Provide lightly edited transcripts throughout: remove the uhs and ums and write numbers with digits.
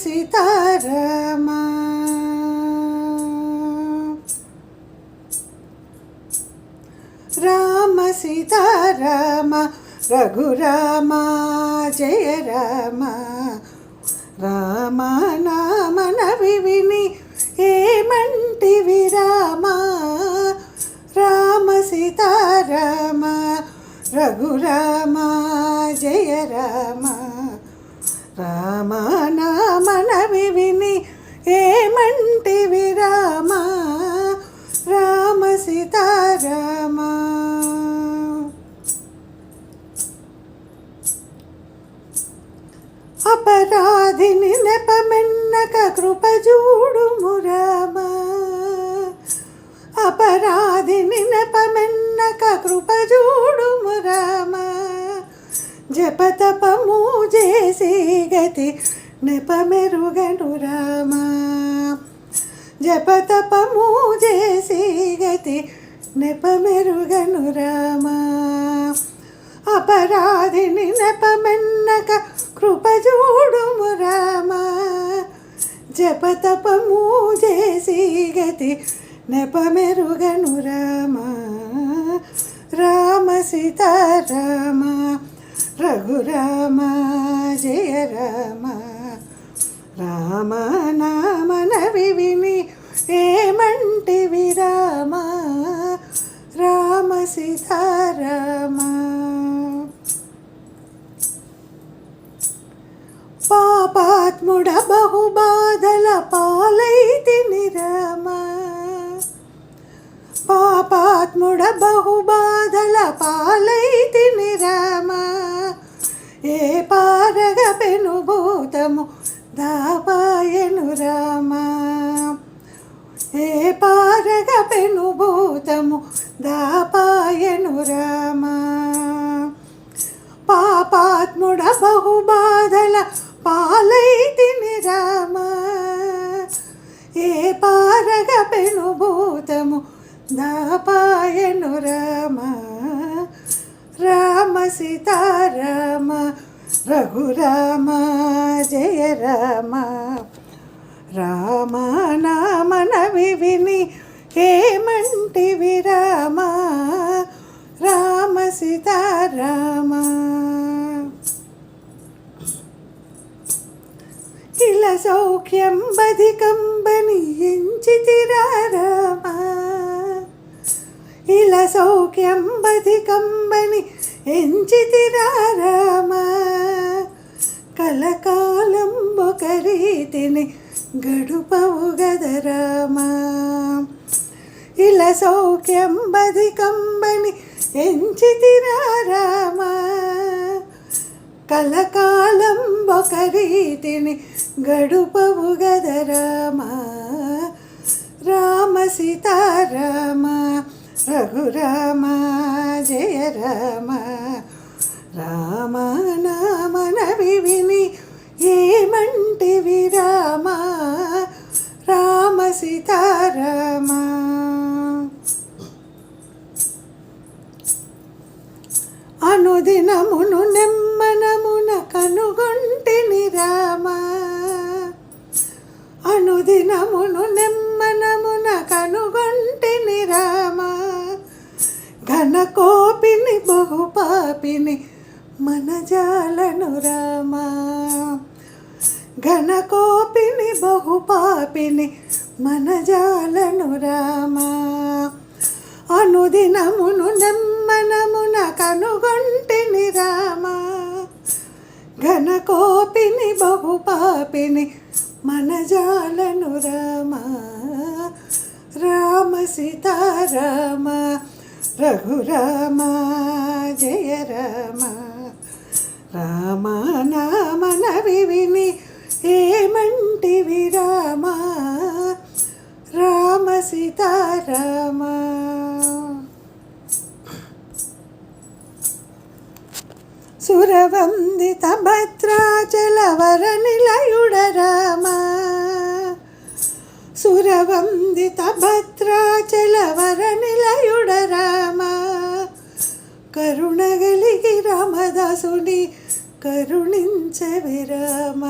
సీతారామ రామ సీతారామ రఘురామ జయ రామ రామ నామన విని ఏమంటివి రామ రామ సీతారామ రఘురామ జయ రామ రామ నామన విని ఏమంటివి రామ రామ సీతారామ అపరాధిని నెపమెన్నక కృప చూడుము రామ అపరాధిని నెపమెన్నక కృప చూడుము రామ జపతపము చేసి గతి నెపమెరుగను రామ జపతపము చేసి గతి నెపమెరుగను రామ అపరాధిని నెపమెన్నక కృప చూడుము రామ జపతపము చేసి గతి నెపమెరుగను రామ రామ సీతారామ రఘురామ జయ రామ రామ నామన విని ఏమంటివి రామ రామ సీతారామ పాపాత్ముడ బహుబాధల పాలైతిని రామ పాపాత్ముడ బహుబాధల పాలైతిని రామ ఏ పారగ పెనుభూతము దాపాయను రామ ఏ పారగ పెనుభూతము దాపాయను రామ పాపాత్ముడ బహుబాధల పాలైతిని రామ ఏ పారగ పెనుభూతము దాపాయను రామ రామ సీతారామ రఘురామ జయ రామ రామ నామన విని ఏమంటివి రామ రామ సీతారామ ఇలా సౌఖ్యం బధికంబని ఎంచితిరా రామ ఇలా సౌఖ్యం బధికంబని ఎంచితిరా రామ కలకాలం ఒక రీతిని గడుపవు గద రామ ఇలా సౌఖ్యం బధికంబని ఎంచితిరా రామ కలకాలం ఒక రీతిని గడుపవు గద రామ రామ సీతారామ రఘురామ జయ రామ రామ నామన విని ఏమంటివి రామ రామ సీతారామ అనుదినమును నెమ్మనమున కనుగొంటిని రామ అనుదినమును నెమ్మనమున కనుగొంటిని రామ ఘనకోపిని బహుపాపిని మనజాలను రామ ఘనకోపిని బహుపాపిని మనజాలను రామ అనుదినమును నెమ్మనమున కనుగొంటిని రామ ఘనకోపిని బహుపాపిని మనజాలను రామ రామ సీతారామ రఘురామ జయ రామ రామ నామన విని ఏమంటివి రామ రామ సీతారామ సురవందిత భద్రాచల వర నిలయుడ రామ సురవందిత భద్రాచల వర నిలయుడ రామ కరుణగలిగి రామదాసుని కరుణించవి రామ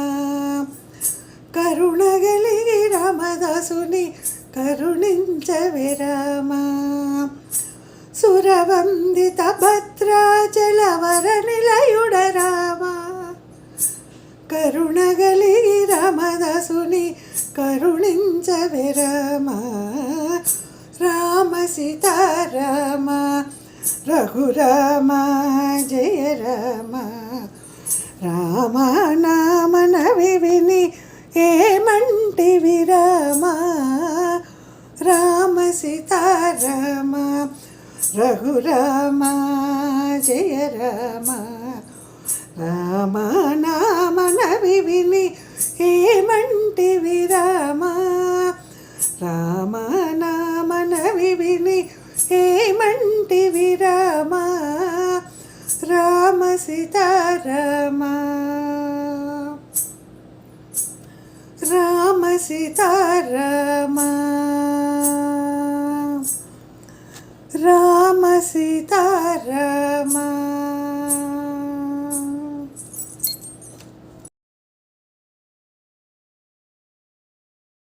కరుణగలిగి రామదాసుని కరుణించవే రామా. సురవందిత భద్రాచలవర నిలయుడ రామా, కరుణగలిగి రామదాసుని కరుణించవే రామా. రామ సీతారామ రఘురామ జయ రామ, రామ నామనవి విని ఏమంటివి రామా. రామ సీతారామ రఘురామ జయ రామ, రామ నామనవి విని ఏమంటివి రామా. రామ నామనవి విని ఏమంటివి రామా. రామ సీతారామ రామ సీతారామ రామ సీతారామ.